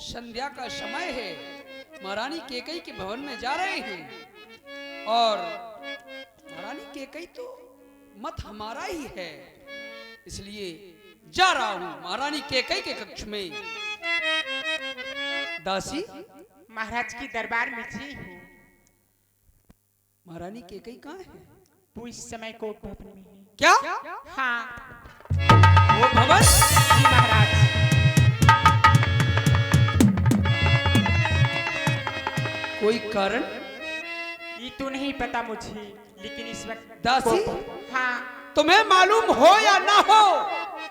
संध्या का समय है, महारानी केकई के भवन में जा रहे हैं और महारानी केकई तो मत हमारा ही है, इसलिए जा रहा हूं महारानी केकई के कक्ष में। दासी, महाराज की दरबार में जी हूँ। महारानी केकई कहाँ है? वो इस समय कोर्ट भवन में है। क्या? हाँ वो भवन? जी महाराज। कोई कारण? ये तो नहीं पता मुझे, लेकिन इस वक्त दासी, हाँ तुम्हें मालूम हो या ना हो,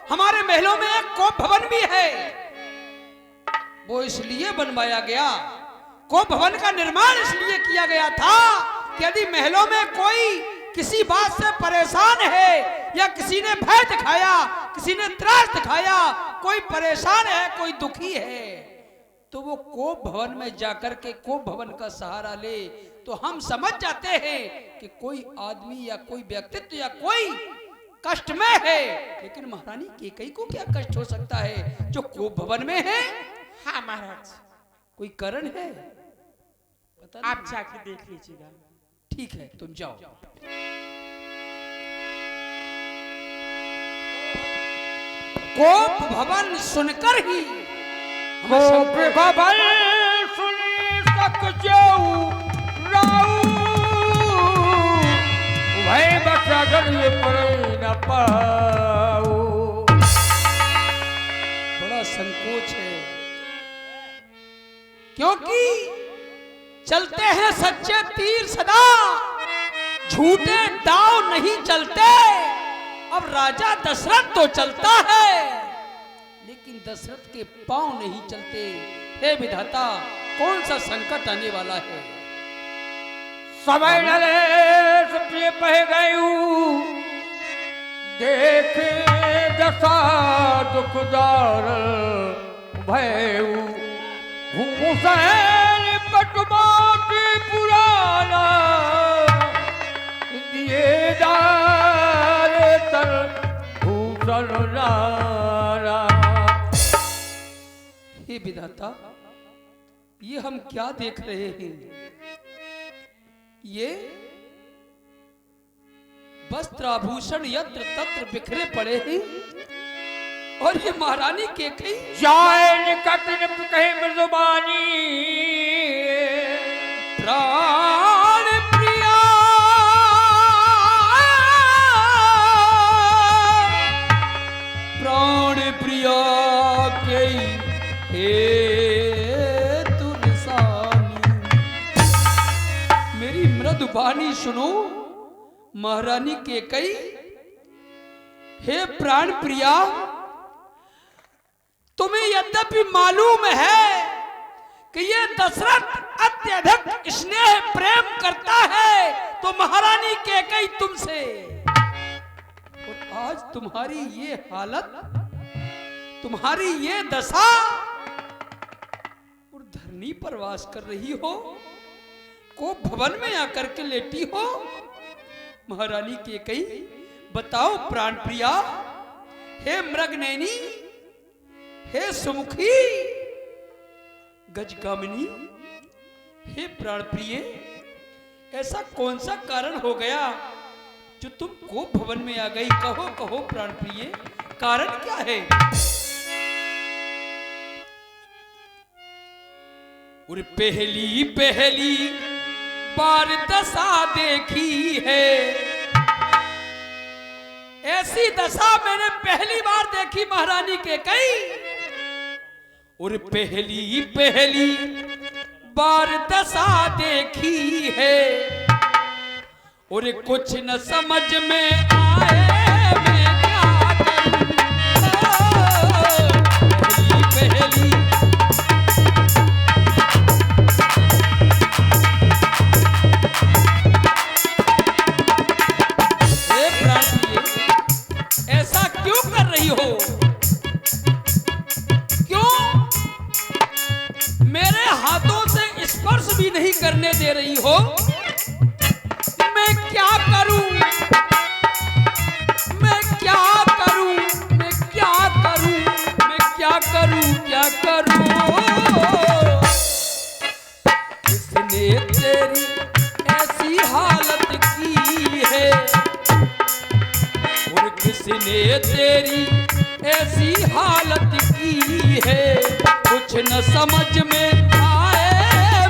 हमारे महलों में एक कोप भवन भी है। वो इसलिए बनवाया गया, कोप भवन का निर्माण इसलिए किया गया था कि यदि महलों में कोई किसी बात से परेशान है या किसी ने भय दिखाया, किसी ने त्रास दिखाया, कोई परेशान है, कोई दुखी है, तो वो कोप भवन में जाकर के कोप भवन का सहारा ले, तो हम समझ जाते हैं कि कोई आदमी या कोई व्यक्तित्व या कोई कष्ट में है। लेकिन महारानी केकई को क्या कष्ट हो सकता है जो कोप भवन में है? हाँ महाराज। कोई कारण है? पता नहीं। आप जाके देख लीजिएगा। ठीक है, तुम जाओ। कोप भवन सुनकर ही कोप भवन सुन सकजऊ राऊ, भय बचागर ये पड़े न पाऊ। बड़ा संकोच है, क्योंकि चलते हैं सच्चे तीर सदा, झूठे दाव नहीं चलते। अब राजा दशरथ तो चलता है, लेकिन दशरथ के पांव नहीं चलते। हे विधाता, कौन सा संकट आने वाला है? समय नरेश प्रिय पह गयू, देख दशा दुखदार भयऊ। घूसैन पटमाती पुराना, दिए दारे तर भूषण नारा। हे विधाता, ये हम क्या देख रहे हैं? ये वस्त्र आभूषण यत्र तत्र बिखरे पड़े हैं और ये महारानी केकई जाए निकट निप कहे मृदुबानी, प्राण प्रिया प्राण प्रिया के हे तुरसानी। मेरी मृदुबानी सुनो महारानी केकई। हे प्राण प्रिया, तुम्हें यद्यपि मालूम है कि ये दशरथ अत्यधिक स्नेह प्रेम करता है, तो महारानी केकई तुमसे, और आज तुम्हारी ये हालत, तुम्हारी ये दशा, और धरनी पर वास कर रही हो, को भवन में आकर के लेटी हो। महारानी केकई, बताओ प्राण प्रिया, हे मृगनयनी, हे सुमुखी, गजगामिनी, हे प्राण प्रिय, ऐसा कौन सा कारण हो गया जो तुम कोप भवन में आ गई? कहो कहो प्राण प्रिय, कारण क्या है? और पहली पहली बार दशा देखी है, ऐसी दशा मैंने पहली बार देखी महारानी केकई। और पहली पहली बार दशा देखी है, और कुछ न समझ में आए मैं क्या करूं। पहली ऐसा क्यों कर रही हो? क्यों मेरे हाथों से स्पर्श भी नहीं करने दे रही हो? मैं क्या करूं? मैं क्या करूं? मैं क्या करूं? मैं क्या करूं? क्या करूं? समझ में आए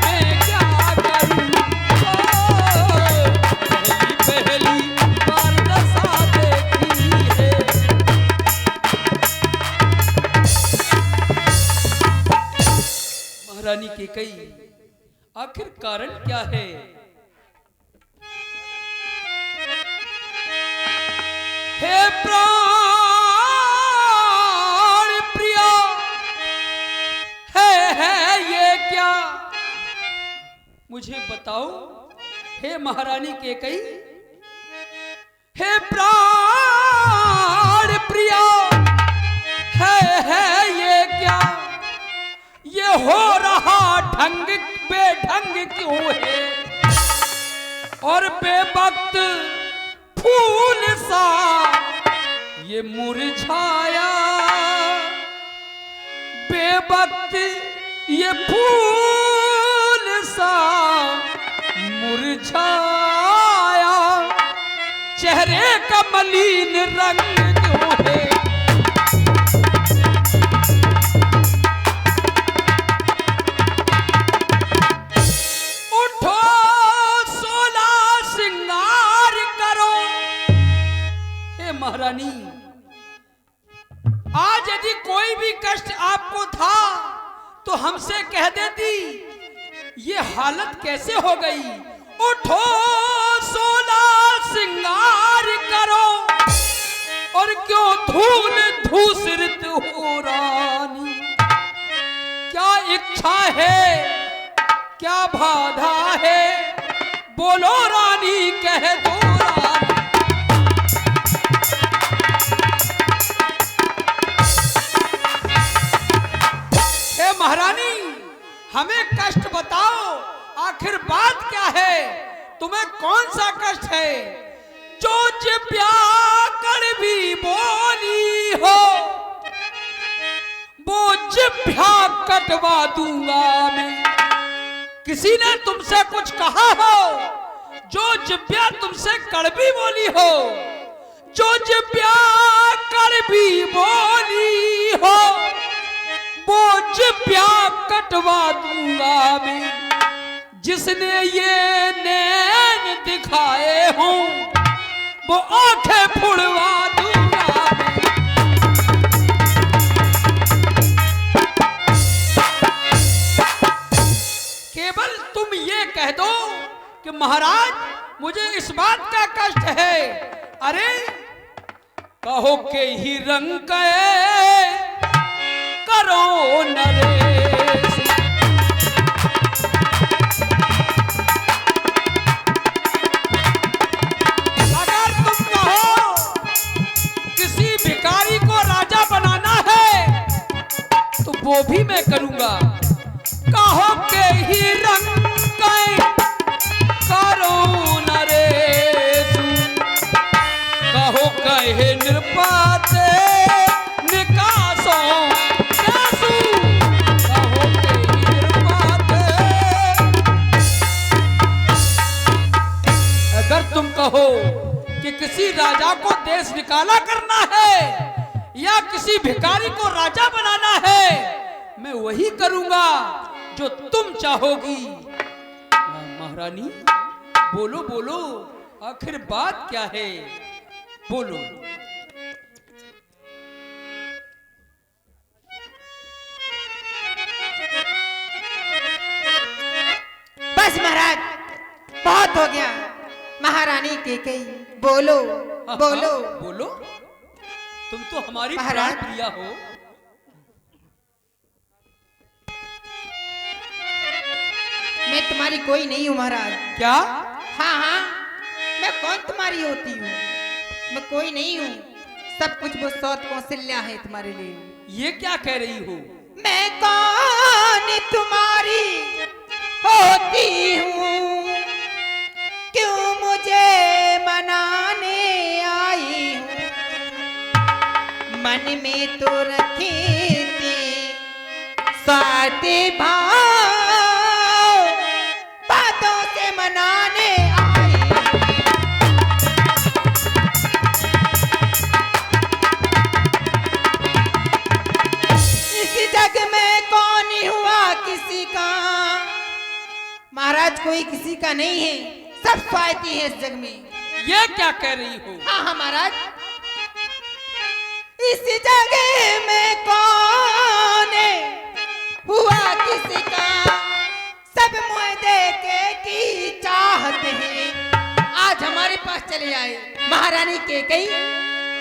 मैं क्या करूं। पहली बार दशा देखी है। महारानी कैकेयी आखिर कारण क्या है? हे प्राण प्रिया, है ये क्या? मुझे बताओ हे महारानी कैकेयी। हे प्राण प्रिया, है ये क्या? ये हो रहा ढंग बेढंग क्यों है? और बेवक्त फूल सा ये मुरझाया, बेवक्त ये फूल सा मुरझाया, चेहरे का मलिन रंग क्यों है? उठो सोला श्रृंगार करो। हे महारानी, आज यदि कोई भी कष्ट आपको था तो हमसे कह देती, ये हालत कैसे हो गई? उठो सोला श्रृंगार करो, और क्यों धूल धूसरित हो रानी? क्या इच्छा है, क्या बाधा है? बोलो रानी, कह दो रानी। हे महारानी, हमें कष्ट बताओ, आखिर बात क्या है? तुम्हें कौन सा कष्ट है? जो जिब्या कड़वी बोली हो, वो जिब्या कटवा दूंगा मैं। किसी ने तुमसे कुछ कहा हो? जो जिब्या तुमसे कड़वी बोली हो, जो जिब्या कड़वी बोली हो, वो जिब्या कटवा दूंगा मैं। जिसने ये नैन दिखाए हों, वो आंखें फुड़वा दूंगा मैं। केवल तुम ये कह दो कि महाराज, मुझे इस बात का कष्ट है। अरे कहो के ही रंग करो नरेश। अगर तुम कहो किसी भिखारी को राजा बनाना है तो वो भी मैं करूंगा। कहो के ही रंग करो नरेश, कहो कहे निरपाते निकासो कैसू, कहो के ही निरपाते। अगर तुम कहो कि किसी राजा को देश निकाला करना है या किसी भिखारी को राजा बनाना है, मैं वही करूंगा जो तुम चाहोगी। महारानी, बोलो बोलो, आखिर बात क्या है? बोलो। बस महाराज, बहुत हो गया। महारानी कैकेयी, बोलो बोलो। बोलो, तुम तो हमारी महाराज। प्राण प्रिया हो। मैं तुम्हारी कोई नहीं हूँ महाराज। क्या? हाँ हाँ, मैं कौन तुम्हारी होती हूँ? मैं कोई नहीं हूँ। सब कुछ वो सौत कौशल्या है तुम्हारे लिए। ये क्या कह रही हो? मैं कौन तुम्हारी होती हूँ? क्यों मुझे मनाने आई हूँ? मन में तो रखी थी स्वार्थ भाव, बातों से मनाने आई। इस जग में कौन हुआ महाराज कोई किसी का नहीं है, सब स्वार्थी है इस जग में। ये क्या कह रही हो? हाँ महाराज, इस जगह में कौन हुआ किसी का, सब मुँह देखे की चाहते हैं। आज हमारे पास चले आए महारानी कैकेयी,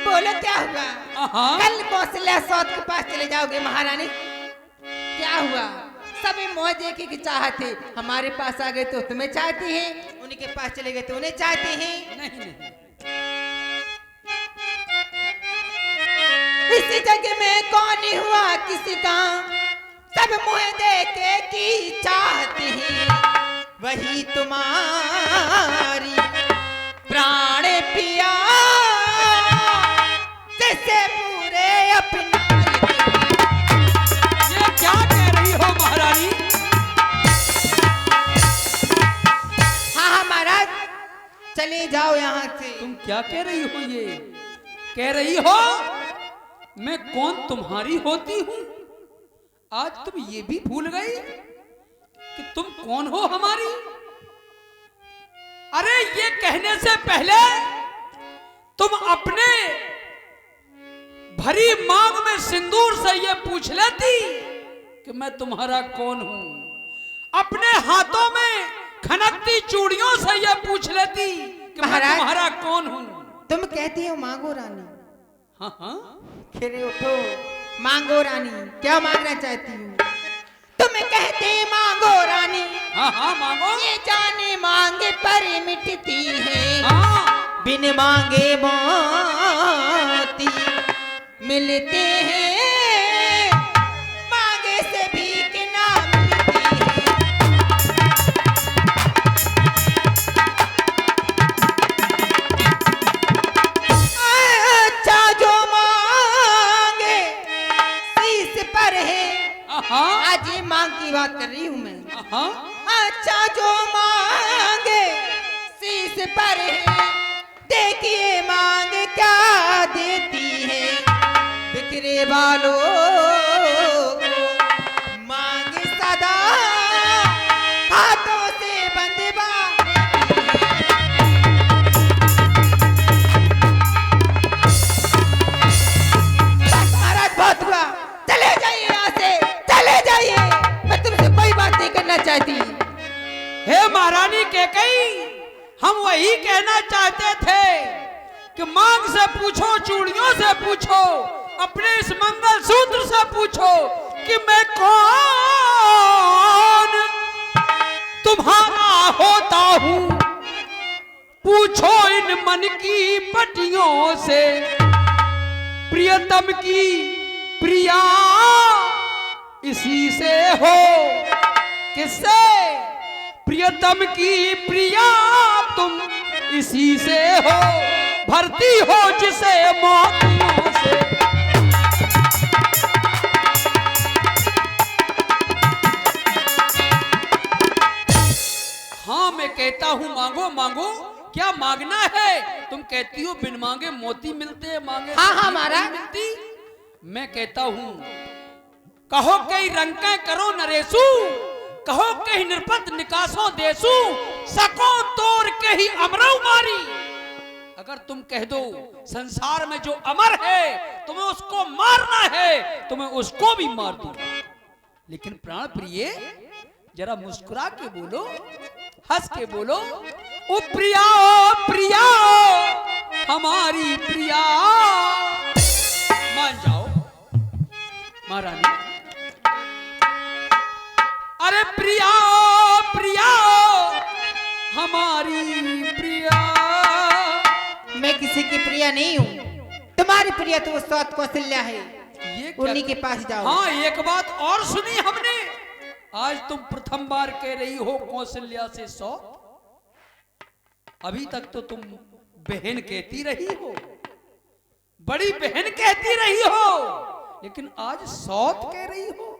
बोलो क्या हुआ? कल कौशल्या सौत के पास चले जाओगे महारानी, क्या हुआ? सभी मुँह देखे की चाहते, हमारे पास आ गए तो तुम्हें चाहते हैं, उनके पास चले गए तो उन्हें चाहते हैं। नहीं नहीं, इस जग में कौन हुआ किसी का, सब मुँह देखे की चाहते हैं। वही तुम्हारी प्राण पिया, जैसे पूरे अपना। ये क्या कह रही हो महारानी? हाँ महाराज, चले जाओ यहाँ से। तुम क्या कह रही हो? ये कह रही हो मैं कौन तुम्हारी होती हूँ? आज तुम ये भी भूल गई कि तुम कौन हो हमारी? अरे ये कहने से पहले तुम अपने भरी मांग में सिंदूर से ये पूछ लेती कि मैं तुम्हारा कौन हूं। अपने हाथों में खनकती चूड़ियों से ये पूछ लेती कि मैं महाराज, तुम्हारा कौन हूं। तुम कहती हो मांगो रानी। हाँ हाँ, खिरे उठो, मांगो रानी, क्या मांगना चाहती हूँ? तुम कहते मांगो रानी, हाँ हाँ मांगो। ये जाने मांगे पर मिटती है, हाँ, बिन मांगे मोती मिलते हैं, मांगे से भीख ना मिलती है। अच्छा जो मांगे शीश पर है, हाँ, आज ये मांग की बात कर रही हूँ मैं। हाँ, अच्छा जो मांगे शीश पर है, देखिए मांग क्या देती है। बिखरे बालों मांग सदा हाथों से बंधवा। महाराज बहुत हुआ, चले जाइए यहाँ से, चले जाइए, मैं तुमसे कोई बात नहीं करना चाहती। हे महारानी कैकेयी, हम वही कहना चाहते थे कि मांग से पूछो, चूड़ियों से पूछो, अपने इस मंगल सूत्र से पूछो कि मैं कौन तुम्हारा होता हूँ। पूछो इन मन की पटियों से, प्रियतम की प्रिया इसी से हो। किससे? प्रियतम की प्रिया तुम इसी से हो, भरती हो जिसे मोतियों से। हाँ मैं कहता हूँ मांगो मांगो, क्या मांगना है? तुम कहती हो बिन मांगे मोती मिलते हैं, मांगे हाँ, हाँ, मोती महाराज। नहीं मिलती। मैं कहता हूँ कहो कई रंके करो नरेसु, कहो कहीं निरपत निकासो देसु, सको तोड़ के ही अमरौ मारी। अगर तुम कह दो संसार में जो अमर है तुम्हें उसको मारना है, तुम्हें उसको भी मार दूं। लेकिन प्राण प्रिय जरा मुस्कुरा के बोलो, हंस के बोलो, ओ प्रिया ओ प्रिया हमारी प्रिया। मान जाओ महारानी। अरे प्रिया प्रिया हमारी प्रिया। मैं किसी की प्रिया नहीं हूँ, तुम्हारी प्रिया तो वो सौत कौशल्या है, ये क्या? उन्हीं के पास जाओ। हाँ एक बात और सुनी हमने, आज तुम प्रथम बार कह रही हो कौशल्या से सौत। अभी तक तो तुम बहन कहती रही हो, बड़ी बहन कहती रही हो, लेकिन आज सौत कह रही हो।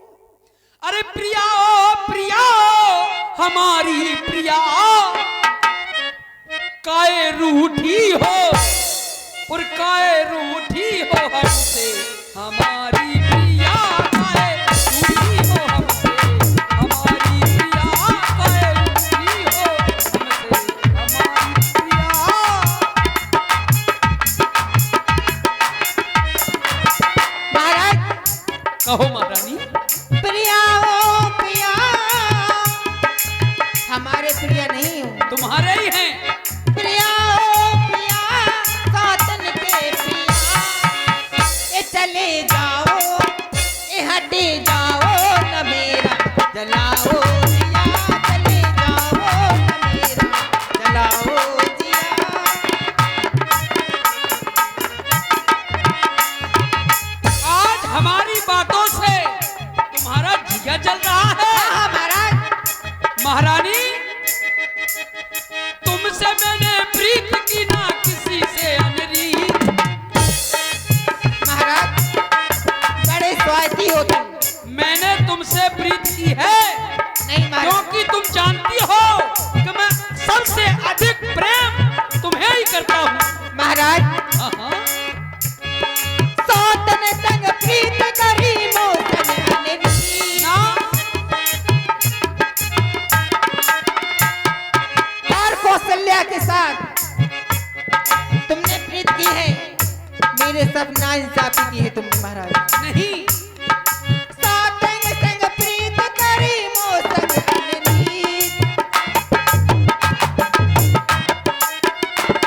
अरे प्रिया ओ प्रिया हमारी प्रिया, काहे रूठी हो और काहे रूठी हो हमसे हमारी प्रिया, काहे रूठी हो हमसे हमारी प्रिया, काहे रूठी जलाओ दिया चले जाओ न मेरा जलाओ दिया। आज हमारी बातों से तुम्हारा जिया जल रहा है। हाँ महाराज। महारानी, तुमसे मैंने प्रीत की ना किसी से अनरीत। महाराज बड़े स्वार्थी हो तुम। मैंने तुमसे प्रीत की है नहीं महाराज। क्योंकि तुम जानती हो कि मैं सबसे अधिक प्रेम तुम्हें ही करता हूँ। महाराज सौतन संग प्रीत करी मोसन अनरीत। ना, और कौशल्या के साथ तुमने प्रीत की है, मेरे सब नाइंसाफी की है तुमने महाराज। नहीं, सौतन संग प्रीत करी मोसन अनरीत।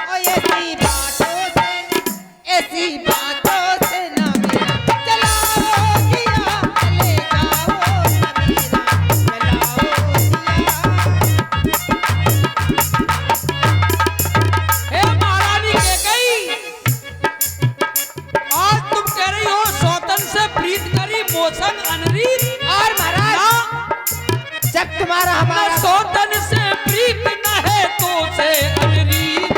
ओ ऐसी बातों से ना मेरा जलाओ दिया चले जाओ न मेरा जलाओ दिया। हे महारानी कैकेयी, आज तुम कह रही हो सौतन से प्रीत करी मोसन अनरीत। और महाराज ना, जब तुम्हारा ना हमारा सौतन से प्रीत न है तो से अनरीत।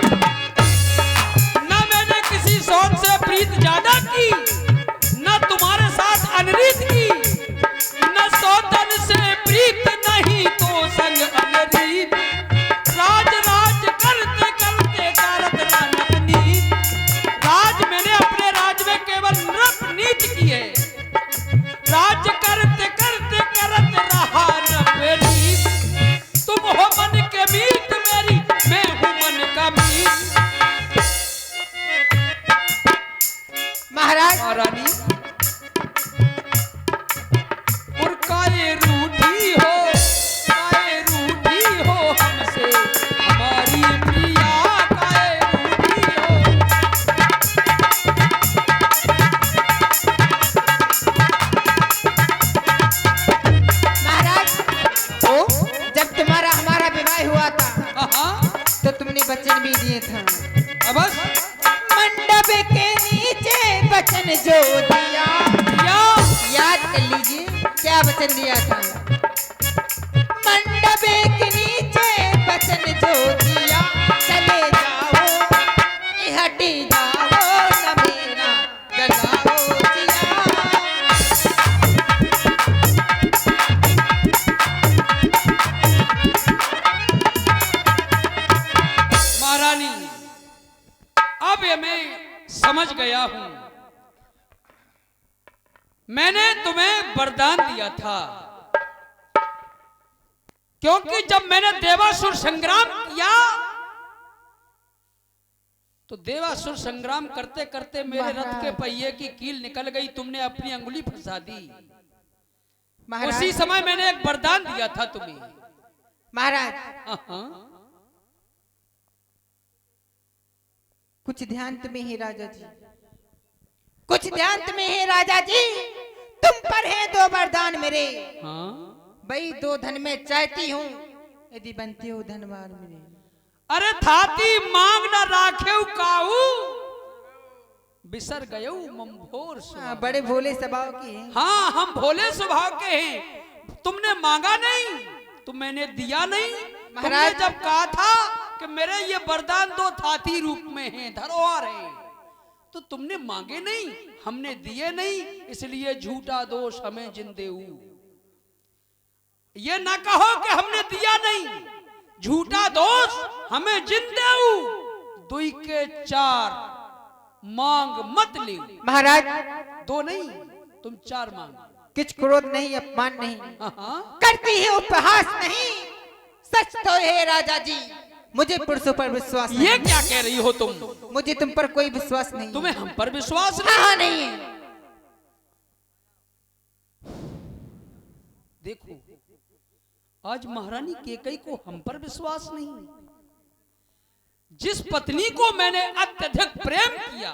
न मैंने किसी सौत से प्रीत ज्यादा की, न तुम्हारे साथ अनरीत की। न सौतन से प्रीत नहीं तो संग अनरीत। राज राज करते करते कारत रानत नीत। राज मैंने अपने राज में केवल नृप नीत की है। राज करते करते करत रहा नृप नीत। तुम हो मन के मीत मेरी, मैं हूँ मन का मीत। महाराज महारानी, और काये रूठी हो हमसे हमारी प्रिया, काये रूठी हो। महाराज ओ जब तुम्हारा हमारा विवाह हुआ था हाँ, तो तुमने वचन भी दिए था। अब बस मंडप के नीचे वचन जो दिया, या याद कर लीजिए क्या वचन दिया था। मंडप के नीचे वचन जो दिया चले जाओ हटी जाओ न मेरा जलाओ दिया। महारानी, अब ये मैं समझ गया हूं। मैंने तुम्हें वरदान दिया था क्योंकि जब मैंने देवासुर संग्राम किया तो देवासुर संग्राम करते करते मेरे रथ के पहिए की कील निकल गई। तुमने अपनी अंगुली फंसा दी। उसी महाराज समय मैंने एक वरदान दिया था तुम्हें। महाराज हाँ, कुछ ध्यान तुम्हें है राजा जी, कुछ ध्यान तुम्हें है राजा जी। तुम पर है दो वरदान मेरे, हाँ। भाई दो धन में चाहती हूँ यदि बनते हो धनवार मेरे। अरे थाती मांग न राखेऊ काऊ, बिसर गयऊ मंभोर सुहाऊ। बड़े भोले स्वभाव की हैं। हाँ, हम भोले स्वभाव के हैं। तुमने मांगा नहीं तो मैंने दिया नहीं। तुमने महाराज जब कहा था कि मेरे ये वरदान दो थाती रूप में हैं, धरोहर है, तो तुमने मांगे नहीं, हमने दिए नहीं, इसलिए झूठा दोष हमें जिंदेऊ। ये ना कहो कि हमने दिया नहीं, झूठा दोष हमें जिंदेऊ। दुई के चार मांग मत ले। महाराज दो नहीं, तुम चार मांग। कुछ क्रोध नहीं, अपमान नहीं, हाँ, करती है उपहास नहीं। सच तो है राजा जी, मुझे पुरुषों पर विश्वास नहीं। ये क्या कह रही हो तुम? मुझे तुम पर कोई विश्वास नहीं। तुम्हें हम पर विश्वास हाँ, नहीं? हाँ, नहीं है। देखो, आज महारानी केकई को हम पर विश्वास नहीं। जिस पत्नी को मैंने अत्यधिक प्रेम किया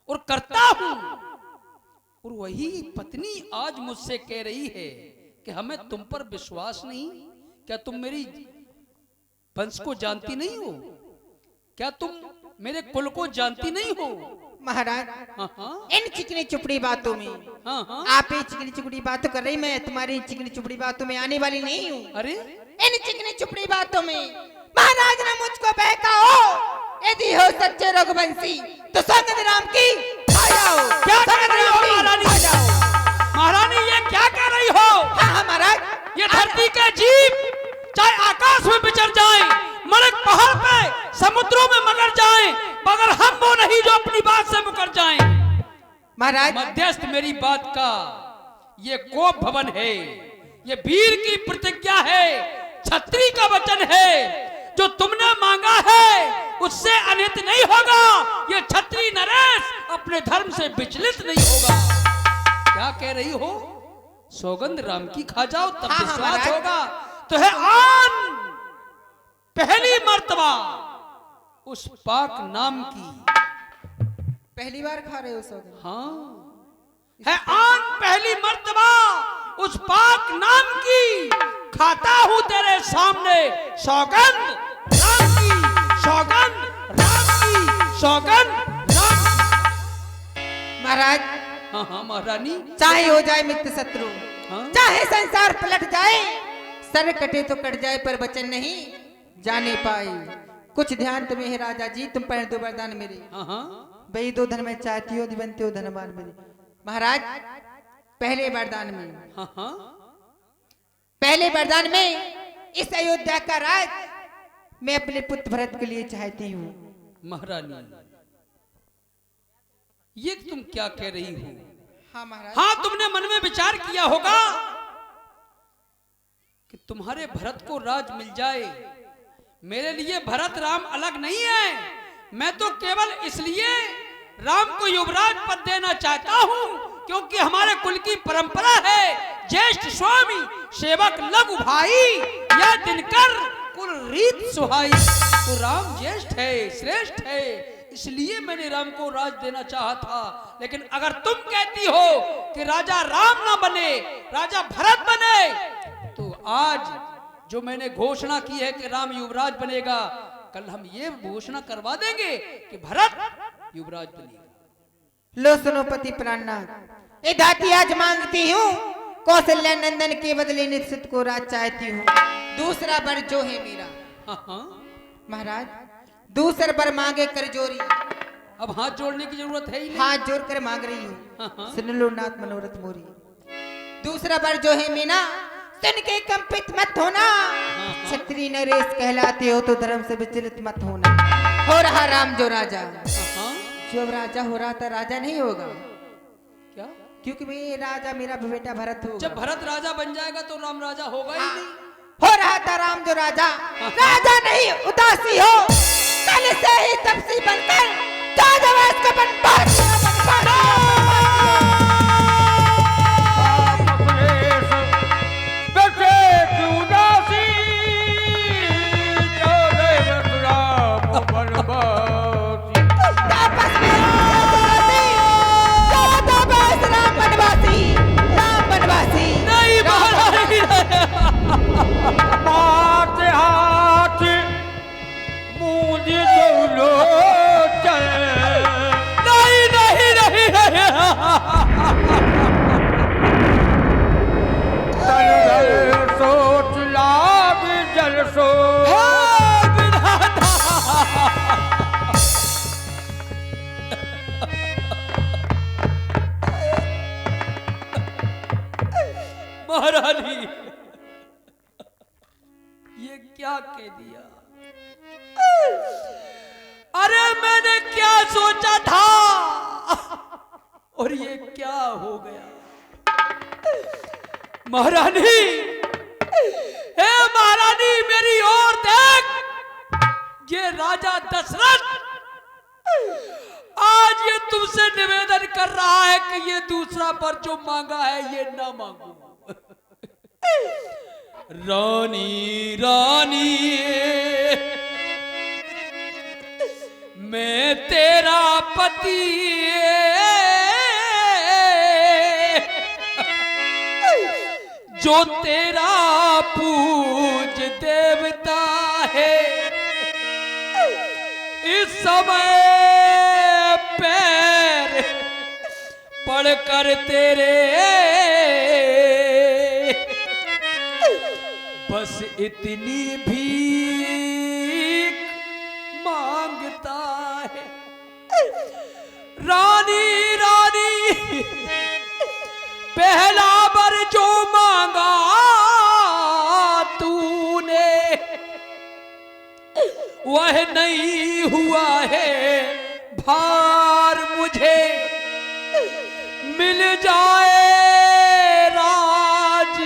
और करता हूं, और वही पत्नी आज मुझसे कह रही है कि हमें तुम पर विश्वास नहीं? क्या तुम मेरी वंश को जानती नहीं हो? क्या तुम मेरे कुल को जानती नहीं हो? महाराज, हाँ हाँ इन चिकनी चुपड़ी बातों में हाँ हाँ। आप ही चिकनी चुपड़ी बातों कर रही, मैं तुम्हारी चिकनी चुपड़ी बातों में आने वाली नहीं हूँ। अरे इन चिकनी चुपड़ी बातों में महाराज ने मुझको बहकाओ। यदि हो सच्चे रघुवंशी तो संगत राम की आ जाओ। क्या कह संगत रही राम हो की महारानी? आ जाओ। महारानी ये क्या कह रही हो? हाँ हाँ महाराज, ये धरती के जीव चाहे आकाश में विचर जाएं, मलक पहाड़ पे समुद्रों में मगर जाएं, मगर हम वो नहीं जो अपनी बात से मुकर जाएं। महाराज मध्यस्थ मेरी बात का ये कोप भवन है, ये वीर की प्रतिज्ञा है, छत्री का वचन है। जो तुमने मांगा है उससे अनित नहीं होगा। ये छत्री नरेश अपने धर्म से विचलित नहीं होगा। क्या कह रही हो? सौगंध राम की खा जाओ तब हाँ, विश्वास महाराज। होगा। तो है आन पहली मर्तबा उस पाक नाम की। पहली बार खा रहे हो सौगंध? हाँ है आन पहली मर्तबा उस पाक नाम की। खाता हूं तेरे सामने सौगंध राम की, सौगंध राम की, सौगंध राम की। महाराज, हाँ हाँ महारानी। चाहे हो जाए मित्र शत्रु, हाँ? चाहे संसार पलट जाए, सर कटे तो कट जाए पर वचन नहीं जाने पाए। कुछ ध्यान तुम्हें है राजा जी, तुम पर दो वरदान मेरे। हाँ हाँ वही दो धन में चाहती हो दिवंते हो धनवान मेरे। महाराज, पहले वरदान में, हाँ हाँ पहले वरदान में इस अयोध्या का राज मैं अपने पुत्र भरत के लिए चाहती हूँ। महारानी ये तुम क्या कह रही हो? हाँ महाराज। हाँ तुमने मन में विचार किया होगा कि तुम्हारे भरत को राज मिल जाए। मेरे लिए भरत राम अलग नहीं है। मैं तो केवल इसलिए राम को युवराज पद देना चाहता हूं क्योंकि हमारे कुल की परंपरा है, ज्येष्ठ स्वामी सेवक लघु भाई या दिनकर कुल रीत सुहाई। तो राम ज्येष्ठ है, श्रेष्ठ है, इसलिए मैंने राम को राज देना चाहा था। लेकिन अगर तुम कहती हो कि राजा राम ना बने, राजा भरत बने, तो आज जो मैंने घोषणा की है कि राम युवराज बनेगा, कल हम ये घोषणा करवा देंगे कि भरत युवराज बनेगा। लो सुनो पति प्राणनाथ, ये दाती आज मांगती हूँ, कौशल्या नंदन के बदले निश्चित को राज चाहती हूँ। दूसरा वर जो है मेरा। हाँ हाँ महाराज, दूसरा वर मांगे कर जोरी। अब हाथ जोड़ने की जरूरत है ही नहीं। हाथ जोड़ कर मांग रही हाँ, हाँ। हूँ, सुन लो नाथ मनोरथ मोरी। दूसरा वर जो है मीना, सुन के कंपित मत होना। क्षत्रिय नरेश कहलाते हो तो धर्म से विचलित मत होना। हो रहा राम जो राजा, हाँ जो अब राजा हो रहा था राजा नहीं होगा, क्या? क्योंकि मैं राजा मेरा बेटा भरत होगा। जब भरत राजा बन जाएगा तो राम राजा होगा ही नहीं। हो रहा था राम जो राजा, राजा नहीं उदासी हो। कल से ही तपसी बनकर जादवास को बनवास महारानी ये क्या कह दिया? अरे मैंने क्या सोचा था और ये क्या हो गया? महारानी, हे महारानी मेरी ओर देख। ये राजा दशरथ आज ये तुमसे निवेदन कर रहा है कि ये दूसरा वर जो मांगा है ये ना मांगो। रानी रानी मैं तेरा पति, जो तेरा पूज देवता है, इस समय पैर पड़कर तेरे बस इतनी भीख मांगता है। रानी रानी पहला बर जो मांगा तूने, वह नहीं हुआ है भार मुझे। मिल जाए राज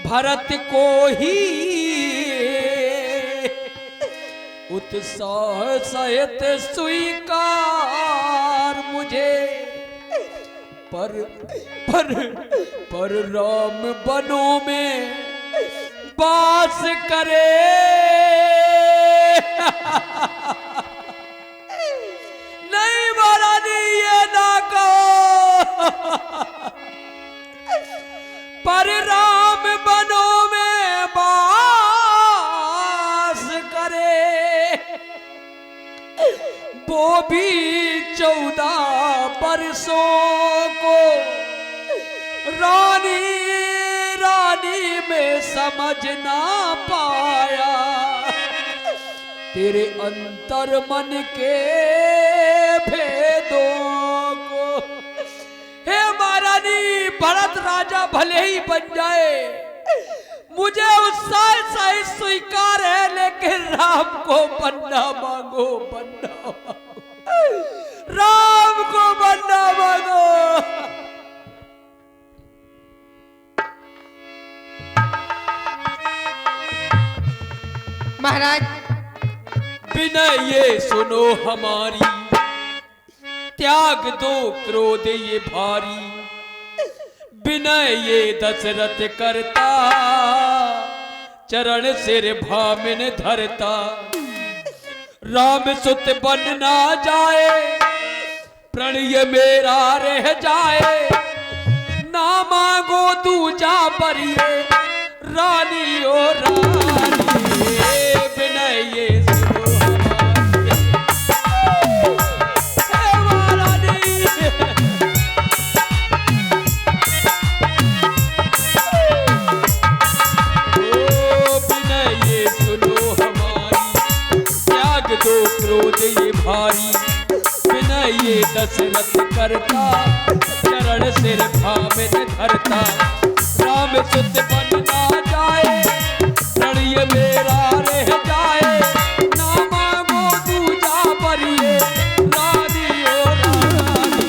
भरत को ही, उत्साह सहित स्वीकार मुझे। पर राम बनों में वास करे, नहीं महारानी ये ना कहो, पर राम बनों में वास करे, वो भी 14 बरसों को। रानी रानी में समझ ना पाया तेरे अंतर मन के भेदों को। हे महारानी, भरत राजा भले ही बन जाए, मुझे उत्साह सहित स्वीकार है, लेकिन राम को बनना मांगो, बनना मांगो, राम को बनना मांगो। महाराज विनय ये सुनो हमारी, त्याग दो क्रोध ये भारी। विनय ये दशरथ करता, चरण सिर भामिन धरता। राम सुत बन ना जाए, प्रणय मेरा रह जाए। ना मांगो दूजा बरिए, रानी ओ रानी, विनय ये सुनो हमारी। ओ विनय ये सुनो हमारी, त्याग दो क्रोध ये भारी। विनय ये दशरथ करता, चरण सिर भामिन धरता। राम सुत बन ना जाए, प्रणय मेरा रह जाए। ना मांगो दूजा बरिए, रानी ओ रानी,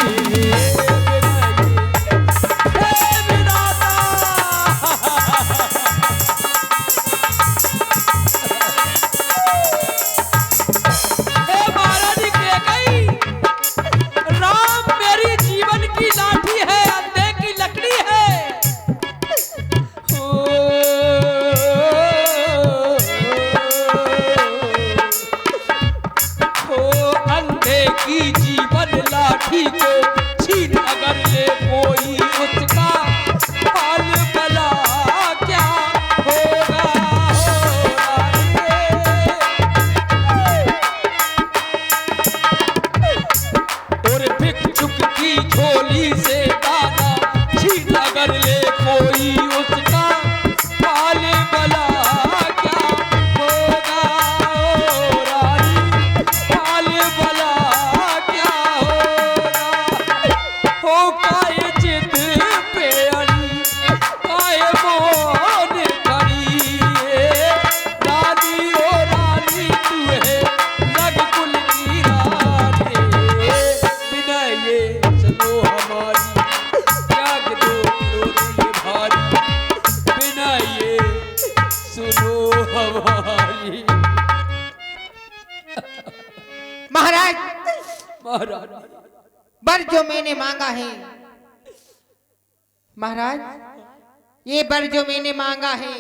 हे विधाता। हे महारानी कह गई, राम मेरी जीवन की लाठी है, अंधे की लकड़ी है। अंधे की जीवन लाठी को छीन अगर ले कोई, उसका हाल भला क्या होगा। और भिक्षुक की झोली से दाना छीन अगर ले कोई, उसका हाल भला क्या होगा। हाल भला क्या होगा। हो काए जिद पे अड़ी, काए मोन करी। रानी ओ रानी, तू है रघुकुल की रानी। विनय ये सुनो हमारी, त्याग दो क्रोध ये भारी। विनय ये सुनो हमारी। महाराज, महाराज बर जो मैंने मांगा है, महाराज ये बर जो मैंने मांगा है,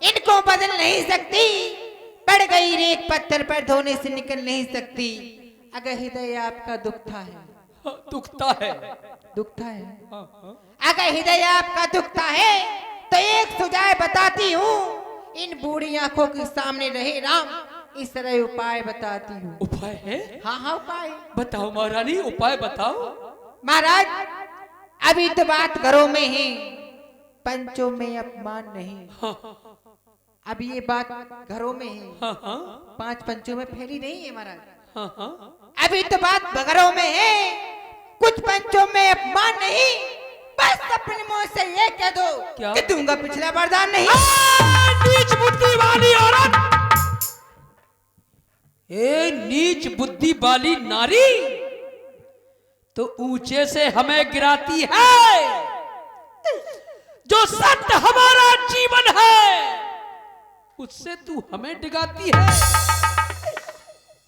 इनको बदल नहीं सकती। पड़ गई रेत पत्थर पर धोने से निकल नहीं सकती। अगर हृदय आपका दुखता है, दुखता है। दुखता है, अगर हृदय आपका दुखता है तो एक सुझाव बताती हूँ, इन बूढ़ी आंखों के सामने रहे राम, इस तरह उपाय बताती हूँ। उपाय है? हाँ हाँ उपाय बताओ महारानी, उपाय बताओ। महाराज, अभी तो बात घरों में है, पंचों में अपमान नहीं। हाँ अभी ये बात घरों में है, हाँ हाँ 5 पंचों में फैली नहीं है महाराज। हाँ हाँ। अभी तो बात घरों में है, कुछ पंचों में अपमान नहीं। बस अपने मुंह से ये कह दो क्या? कि दूंगा पिछला वरदान नहीं। नीच बुद्धि वाली औरत, ए नीच बुद्धि वाली नारी, तो ऊंचे से हमें गिराती है। जो सत्य हमारा जीवन है उससे तू हमें डिगाती है।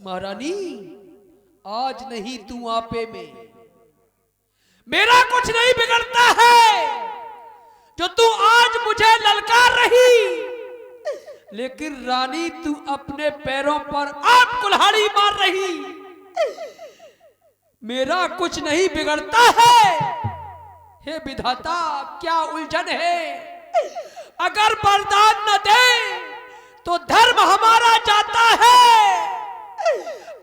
महारानी, आज नहीं तू आपे में, मेरा कुछ नहीं बिगड़ता है जो तू आज मुझे ललकार रही, लेकिन रानी तू अपने पैरों पर आप कुल्हाड़ी मार रही। मेरा कुछ नहीं बिगड़ता है। हे विधाता, क्या उलझन है। अगर वरदान न दे तो धर्म हमारा जाता है,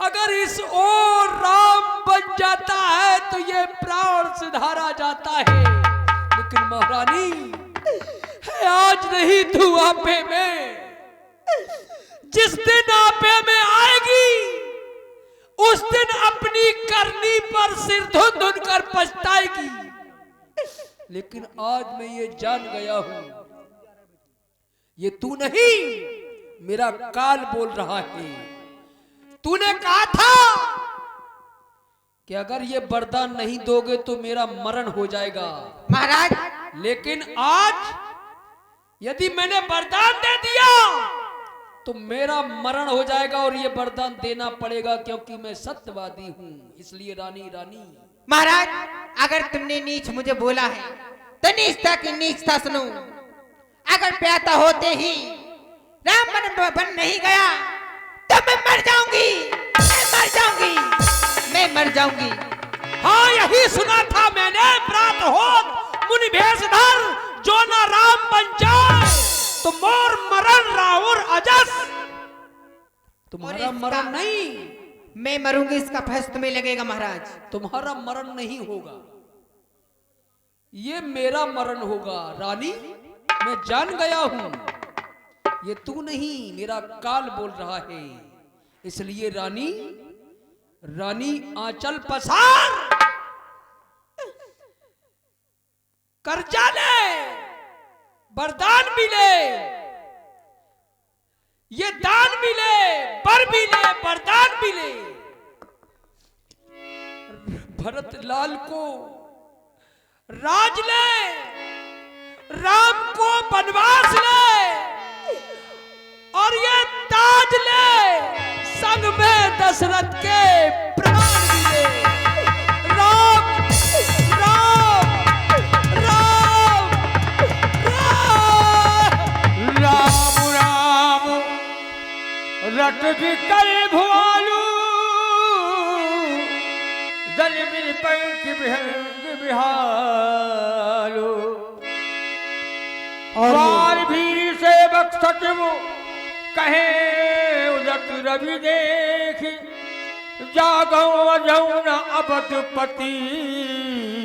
अगर इस ओर राम बन जाता है तो ये प्राण सिधारा जाता है। लेकिन महारानी, है आज नहीं तू आपे में, जिस दिन आपे में आएगी उस दिन अपनी करनी पर सिर धुन धुन कर पछताएगी। लेकिन आज मैं ये जान गया हूं, ये तू नहीं मेरा काल बोल रहा है। तूने कहा था कि अगर ये वरदान नहीं दोगे तो मेरा मरण हो जाएगा। महाराज, लेकिन आज यदि मैंने वरदान दे दिया तो मेरा मरण हो जाएगा और ये वरदान देना पड़ेगा, क्योंकि मैं सत्यवादी हूं। इसलिए रानी, रानी महाराज, अगर तुमने नीच मुझे बोला है तो नीचता की नीचता सुनो। अगर प्याता होते ही राम बन नहीं गया तो मैं मर जाऊंगी, मैं मर जाऊंगी, मैं मर जाऊंगी। हाँ, यही सुना था मैंने। प्रात हो मुनि भेष धर, जो ना राम बन जाए तो मोर मरण राउर अजस। तुम्हारा मरण नहीं, मैं मरूंगी, इसका फैसला तुम्हें लगेगा महाराज। तुम्हारा मरण नहीं होगा, ये मेरा मरण होगा। रानी, मैं जान गया हूं, ये तू नहीं मेरा काल बोल रहा है। इसलिए रानी, रानी आंचल पसार, कर्जा ले, वरदान मिले, ये दान मिले, बर मिले, वरदान मिले। भरत लाल को राज ले, राम को वनवास ले, और ये ताज ले, संग में दशरथ के प्राण मिले। राम राम राम राम राम राम रट विकल भुआलू, जल मिल पंख विहंग बिहालो। वार भीर से बख्शत वो कहे उलट रवि देख, जागो अजौन अबद पति।